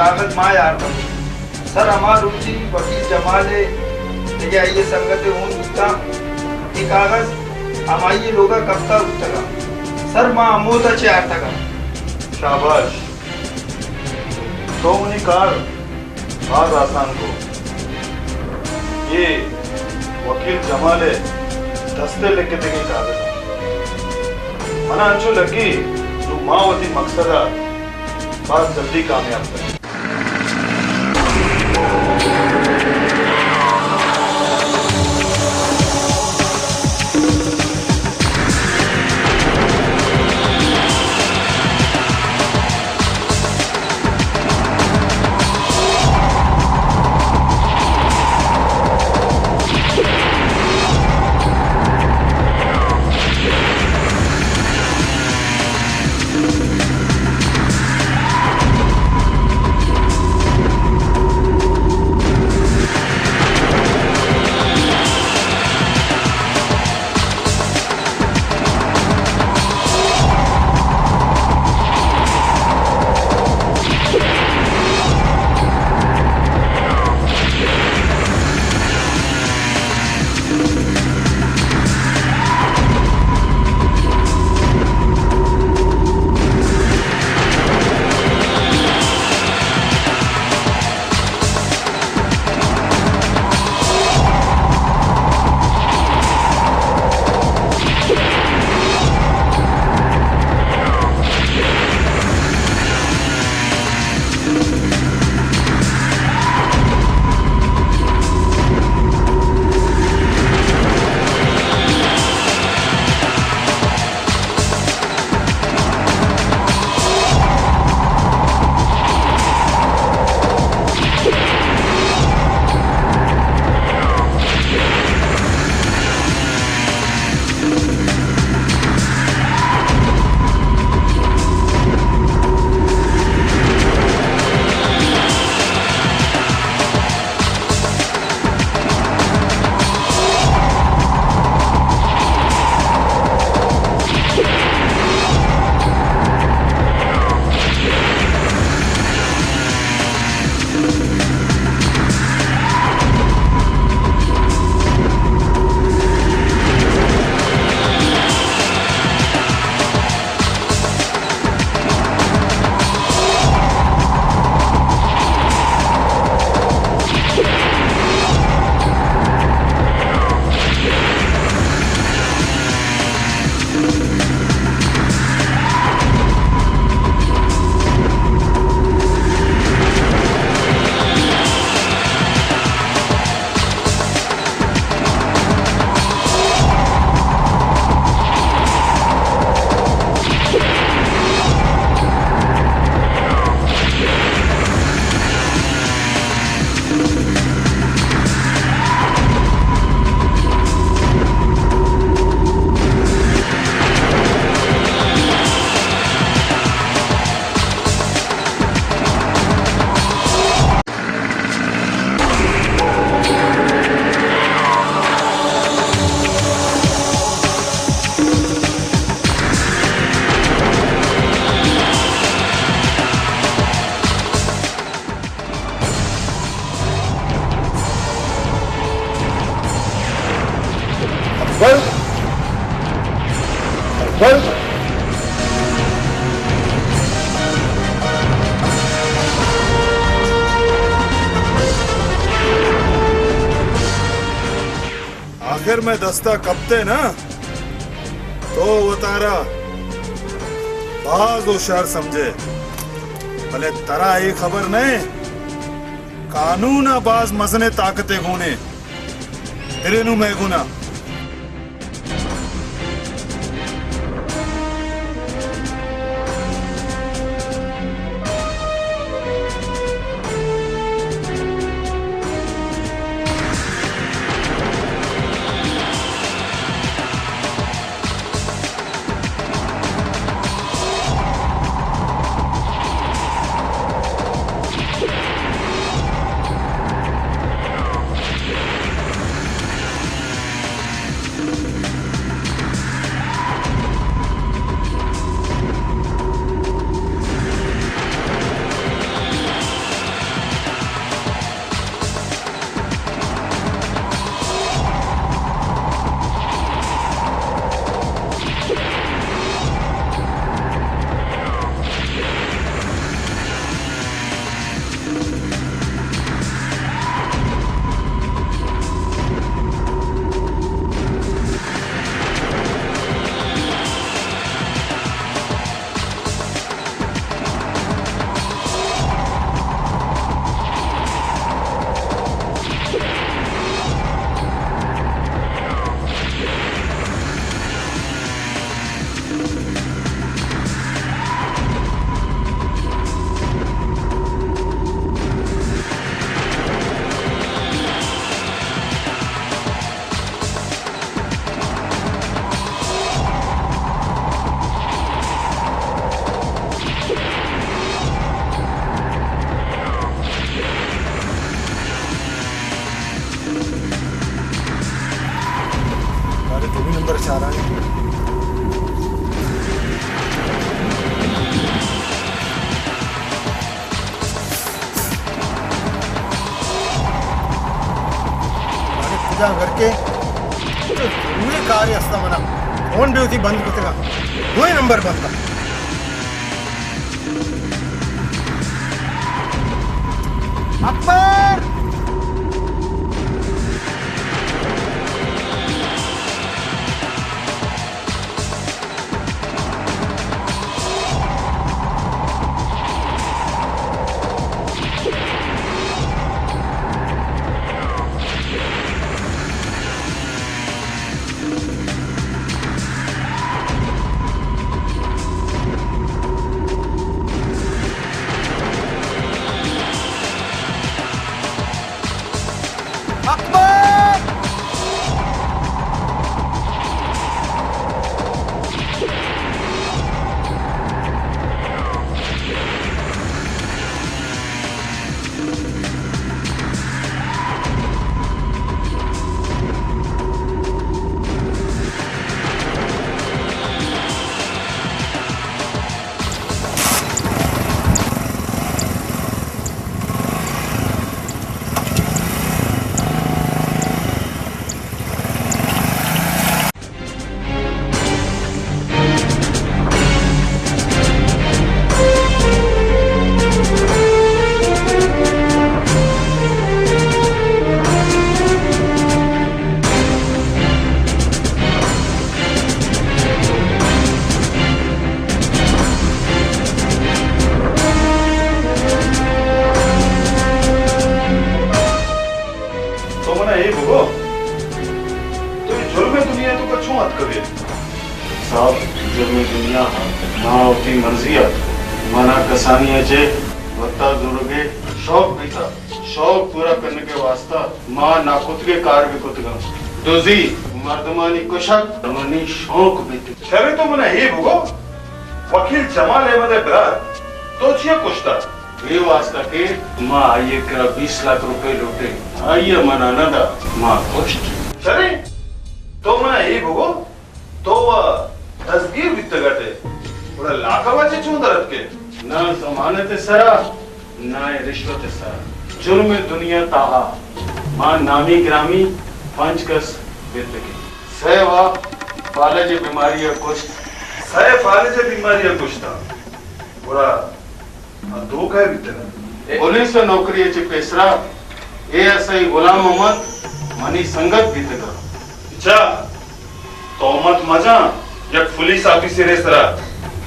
कागज माँ यार था सर हमार रुचि वकील जमाले लेके आइए संगत उनका ये कागज हमारी लोग कब तक उठगा सर माँ अमोद अच्छे यार था शाबाश तो उन्हीं कार आज आसान को ये वकील जमाले दस्ते लेके देंगे कागज मना अंचो लगी जो मावती मकसदा बात जल्दी कामयाब करे आखिर में दस्ता कपते ना तो वो तारा बाज होशियार समझे भले तरा ये खबर नहीं कानून बाज मजने ताकते गुने तेरे नु मैं गुना महारानी। पूजा करके पूरे कार्य असता म्हणा फोन भी होती बंद होते का वही नंबर बंद अकबर साहब जुर्मी दुनिया ना होती मर्जियत मना कसानिया जे वत्ता जुर्गे शौक बीता शौक पूरा करने के वास्ता माँ नाकुत के कार भी कुतगा दोजी मर्दमानी कुशक मनी शौक बीती शरे तो मने हे भगो वकील जमाल अहमद बरार तो छिया कुश्ता ये वास्ता के माँ आइए करा 20 लाख रुपए लूटे आइए मनाना दा माँ कुश्त शरे तो मने हे भगो तो तस्वीर बित्तगटे बड़ा लाखवाचे चुंदरत के ना जमानत सरा ना रिश्वत सरा जुर्म दुनिया ताहा माँ नामी ग्रामी पंचकस बित्तके सेवा फालज बीमारियां कुछ सह फालज बीमारियां कुश्ता बड़ा धोखा है बित्तगा पुलिस नौकरी चे पेसरा ए असई गुलाम मोहम्मद मनी संगत बित्तगा अच्छा तोमत मजा यक पुलिस ऑफिसर सरा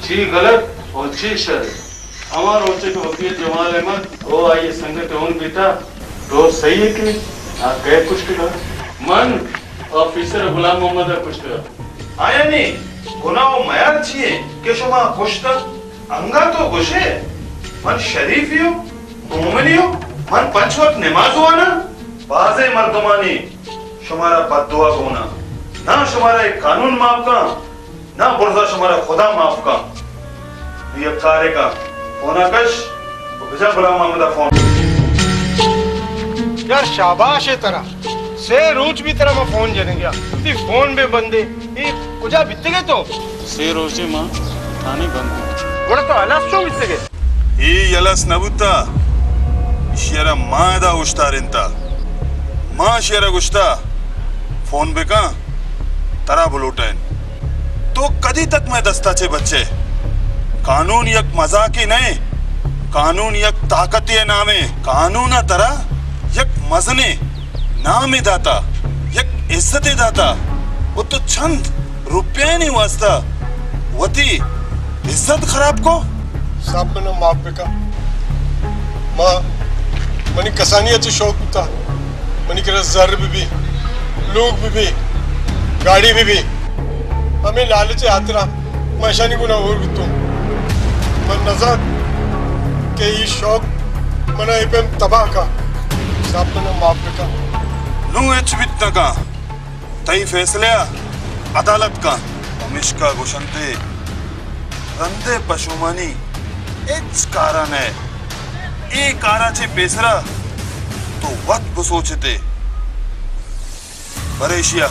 जी गलत और जी शर हमार ओचे के वकील जमाल अहमद ओ आइए संगत उन बेटा तो सही है कि आ गए कुछ का मन ऑफिसर गुलाम मोहम्मद कुछ का आया नहीं गुनाह मयार छिए के शमा कुश्ता अंगा तो गुशे मन शरीफियो मोमिनियो मन पंच वक्त नमाज हुआना बाजे मर्दमानी शुमारा बद्दुआ गोना ना शुमारा एक कानून माफ का ना बुरजा शुमारा खुदा माफ का ये कार्य का होना कश भेजा गुलाम मोहम्मद फोन यार शाबाश है तरह से रोज भी तरह मैं फोन जने गया ती फोन में बंदे ये कुजा बित्ते गए तो से रोजे मां थाने बंद बड़ा तो अलस शो बित्ते गए ಈ ಯಲಸ್ ನಬುತ್ತಾ ಶಿಯರ ಮಾದ ಉಷ್ತಾರಿಂತ ಮಾ ಶಿಯರ ಗುಸ್ತಾ फोन बेका तरा बुलूटन तो कदी तक मैं दस्ताचे बच्चे कानून यक मजाक ही नहीं कानून यक ताकती नामे कानून तरा यक मजने नामे दाता यक इज्जते दाता वो तो चंद रुपये नहीं वास्ता वती इज्जत खराब को साहब मैंने माफ बेका माँ मनी कसानियाचे शौक होता मनी करा जर भी लोग भी गाड़ी भी हमें लालचे आतरा मशानी गुना और भी तुम मन नजर के ये शौक मना पे तबाह का साहब मैंने माफ बेका नू एच बितना का तई फैसले अदालत का मिश्का गुशंते रंदे पशुमानी एच कारण है ए काराचे पेसरा तो वक्त सोचते बरेशिया